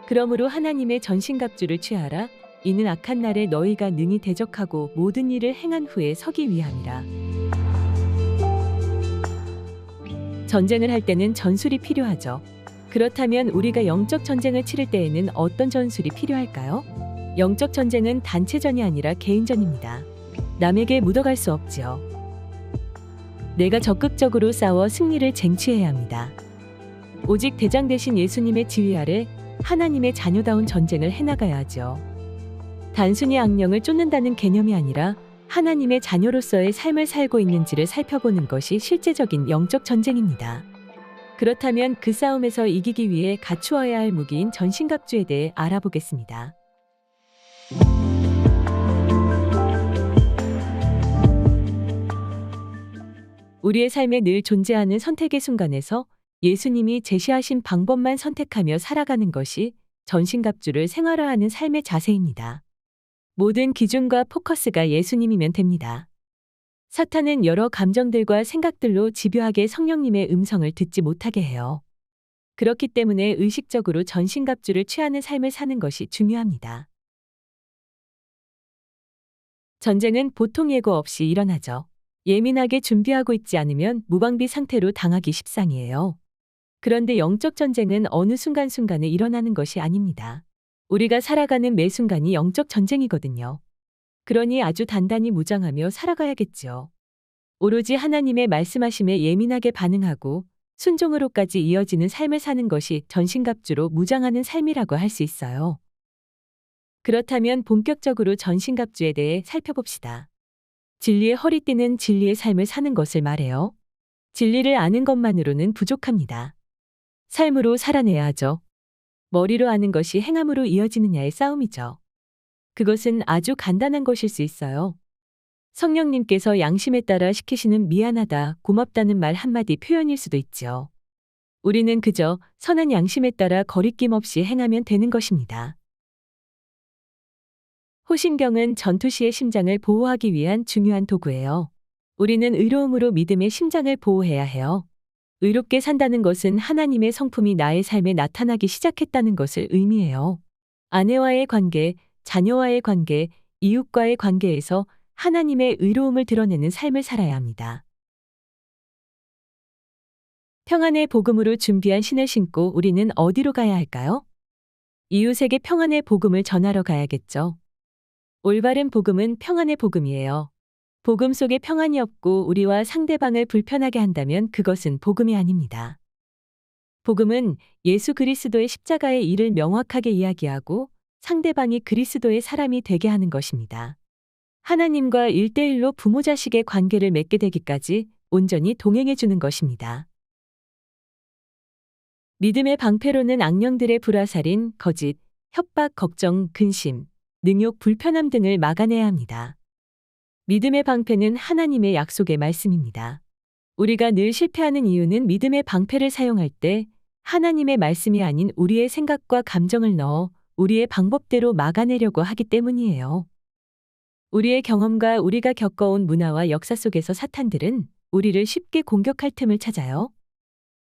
그러므로 하나님의 전신갑주를 취하라. 이는 악한 날에 너희가 능히 대적하고 모든 일을 행한 후에 서기 위함이라. 전쟁을 할 때는 전술이 필요하죠. 그렇다면 우리가 영적 전쟁을 치를 때에는 어떤 전술이 필요할까요? 영적 전쟁은 단체전이 아니라 개인전입니다. 남에게 묻어갈 수 없지요. 내가 적극적으로 싸워 승리를 쟁취해야 합니다. 오직 대장 되신 예수님의 지휘 아래 하나님의 자녀다운 전쟁을 해나가야 하죠. 단순히 악령을 쫓는다는 개념이 아니라 하나님의 자녀로서의 삶을 살고 있는지를 살펴보는 것이 실제적인 영적 전쟁입니다. 그렇다면 그 싸움에서 이기기 위해 갖추어야 할 무기인 전신갑주에 대해 알아보겠습니다. 우리의 삶에 늘 존재하는 선택의 순간에서 예수님이 제시하신 방법만 선택하며 살아가는 것이 전신갑주를 생활화하는 삶의 자세입니다. 모든 기준과 포커스가 예수님이면 됩니다. 사탄은 여러 감정들과 생각들로 집요하게 성령님의 음성을 듣지 못하게 해요. 그렇기 때문에 의식적으로 전신갑주를 취하는 삶을 사는 것이 중요합니다. 전쟁은 보통 예고 없이 일어나죠. 예민하게 준비하고 있지 않으면 무방비 상태로 당하기 십상이에요. 그런데 영적 전쟁은 어느 순간순간에 일어나는 것이 아닙니다. 우리가 살아가는 매 순간이 영적 전쟁이거든요. 그러니 아주 단단히 무장하며 살아가야겠죠. 오로지 하나님의 말씀하심에 예민하게 반응하고 순종으로까지 이어지는 삶을 사는 것이 전신갑주로 무장하는 삶이라고 할 수 있어요. 그렇다면 본격적으로 전신갑주에 대해 살펴봅시다. 진리의 허리띠는 진리의 삶을 사는 것을 말해요. 진리를 아는 것만으로는 부족합니다. 삶으로 살아내야 하죠. 머리로 아는 것이 행함으로 이어지느냐의 싸움이죠. 그것은 아주 간단한 것일 수 있어요. 성령님께서 양심에 따라 시키시는 미안하다, 고맙다는 말 한마디 표현일 수도 있죠. 우리는 그저 선한 양심에 따라 거리낌 없이 행하면 되는 것입니다. 호신경은 전투 시의 심장을 보호하기 위한 중요한 도구예요. 우리는 의로움으로 믿음의 심장을 보호해야 해요. 의롭게 산다는 것은 하나님의 성품이 나의 삶에 나타나기 시작했다는 것을 의미해요. 아내와의 관계, 자녀와의 관계, 이웃과의 관계에서 하나님의 의로움을 드러내는 삶을 살아야 합니다. 평안의 복음으로 준비한 신을 신고 우리는 어디로 가야 할까요? 이웃에게 평안의 복음을 전하러 가야겠죠. 올바른 복음은 평안의 복음이에요. 복음 속에 평안이 없고 우리와 상대방을 불편하게 한다면 그것은 복음이 아닙니다. 복음은 예수 그리스도의 십자가의 일을 명확하게 이야기하고 상대방이 그리스도의 사람이 되게 하는 것입니다. 하나님과 1대1로 부모 자식의 관계를 맺게 되기까지 온전히 동행해 주는 것입니다. 믿음의 방패로는 악령들의 불화살인 거짓, 협박, 걱정, 근심, 능욕, 불편함 등을 막아내야 합니다. 믿음의 방패는 하나님의 약속의 말씀입니다. 우리가 늘 실패하는 이유는 믿음의 방패를 사용할 때 하나님의 말씀이 아닌 우리의 생각과 감정을 넣어 우리의 방법대로 막아내려고 하기 때문이에요. 우리의 경험과 우리가 겪어온 문화와 역사 속에서 사탄들은 우리를 쉽게 공격할 틈을 찾아요.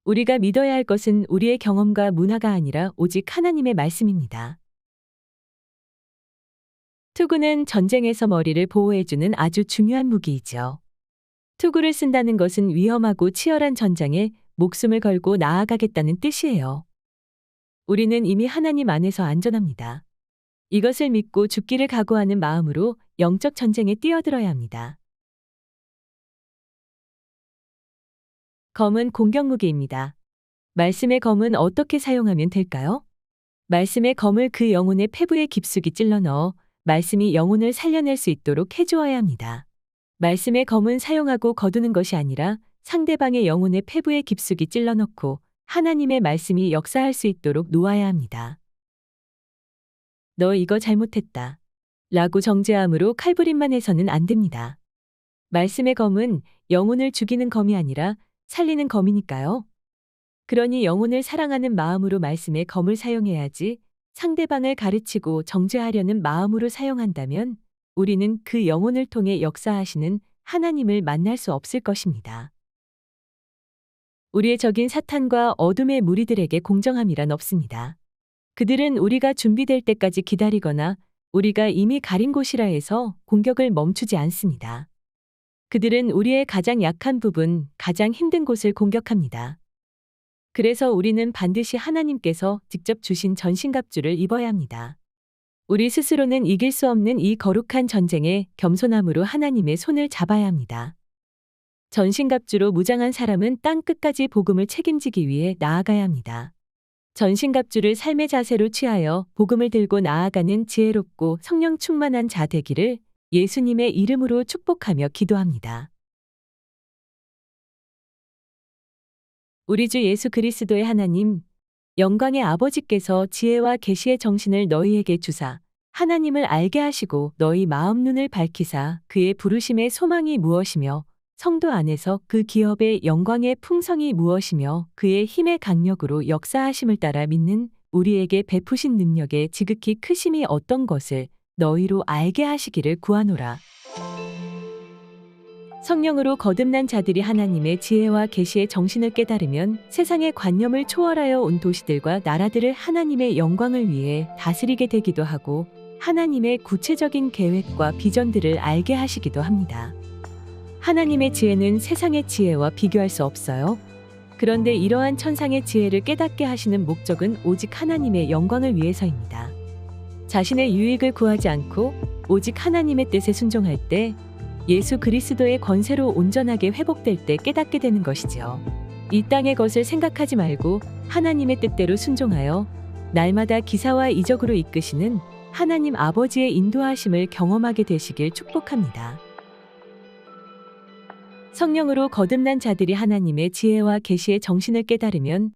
우리가 믿어야 할 것은 우리의 경험과 문화가 아니라 오직 하나님의 말씀입니다. 투구는 전쟁에서 머리를 보호해주는 아주 중요한 무기이죠. 투구를 쓴다는 것은 위험하고 치열한 전장에 목숨을 걸고 나아가겠다는 뜻이에요. 우리는 이미 하나님 안에서 안전합니다. 이것을 믿고 죽기를 각오하는 마음으로 영적 전쟁에 뛰어들어야 합니다. 검은 공격무기입니다. 말씀의 검은 어떻게 사용하면 될까요? 말씀의 검을 그 영혼의 폐부에 깊숙이 찔러 넣어 말씀이 영혼을 살려낼 수 있도록 해주어야 합니다. 말씀의 검은 사용하고 거두는 것이 아니라 상대방의 영혼의 폐부에 깊숙이 찔러 넣고 하나님의 말씀이 역사할 수 있도록 놓아야 합니다. 너 이거 잘못했다. 라고 정죄함으로 칼부림만 해서는 안 됩니다. 말씀의 검은 영혼을 죽이는 검이 아니라 살리는 검이니까요. 그러니 영혼을 사랑하는 마음으로 말씀의 검을 사용해야지 상대방을 가르치고 정죄하려는 마음으로 사용한다면 우리는 그 영혼을 통해 역사하시는 하나님을 만날 수 없을 것입니다. 우리의 적인 사탄과 어둠의 무리들에게 공정함이란 없습니다. 그들은 우리가 준비될 때까지 기다리거나 우리가 이미 가린 곳이라 해서 공격을 멈추지 않습니다. 그들은 우리의 가장 약한 부분, 가장 힘든 곳을 공격합니다. 그래서 우리는 반드시 하나님께서 직접 주신 전신갑주를 입어야 합니다. 우리 스스로는 이길 수 없는 이 거룩한 전쟁에 겸손함으로 하나님의 손을 잡아야 합니다. 전신갑주로 무장한 사람은 땅 끝까지 복음을 책임지기 위해 나아가야 합니다. 전신갑주를 삶의 자세로 취하여 복음을 들고 나아가는 지혜롭고 성령 충만한 자 되기를 예수님의 이름으로 축복하며 기도합니다. 우리 주 예수 그리스도의 하나님, 영광의 아버지께서 지혜와 계시의 정신을 너희에게 주사 하나님을 알게 하시고 너희 마음 눈을 밝히사 그의 부르심의 소망이 무엇이며 성도 안에서 그 기업의 영광의 풍성이 무엇이며 그의 힘의 강력으로 역사하심을 따라 믿는 우리에게 베푸신 능력의 지극히 크심이 어떤 것을 너희로 알게 하시기를 구하노라. 성령으로 거듭난 자들이 하나님의 지혜와 계시의 정신을 깨달으면 세상의 관념을 초월하여 온 도시들과 나라들을 하나님의 영광을 위해 다스리게 되기도 하고 하나님의 구체적인 계획과 비전들을 알게 하시기도 합니다. 하나님의 지혜는 세상의 지혜와 비교할 수 없어요. 그런데 이러한 천상의 지혜를 깨닫게 하시는 목적은 오직 하나님의 영광을 위해서입니다. 자신의 유익을 구하지 않고 오직 하나님의 뜻에 순종할 때 예수 그리스도의 권세로 온전하게 회복될 때 깨닫게 되는 것이지요. 이 땅의 것을 생각하지 말고 하나님의 뜻대로 순종하여 날마다 기사와 이적으로 이끄시는 하나님 아버지의 인도하심을 경험하게 되시길 축복합니다. 성령으로 거듭난 자들이 하나님의 지혜와 계시의 정신을 깨달으면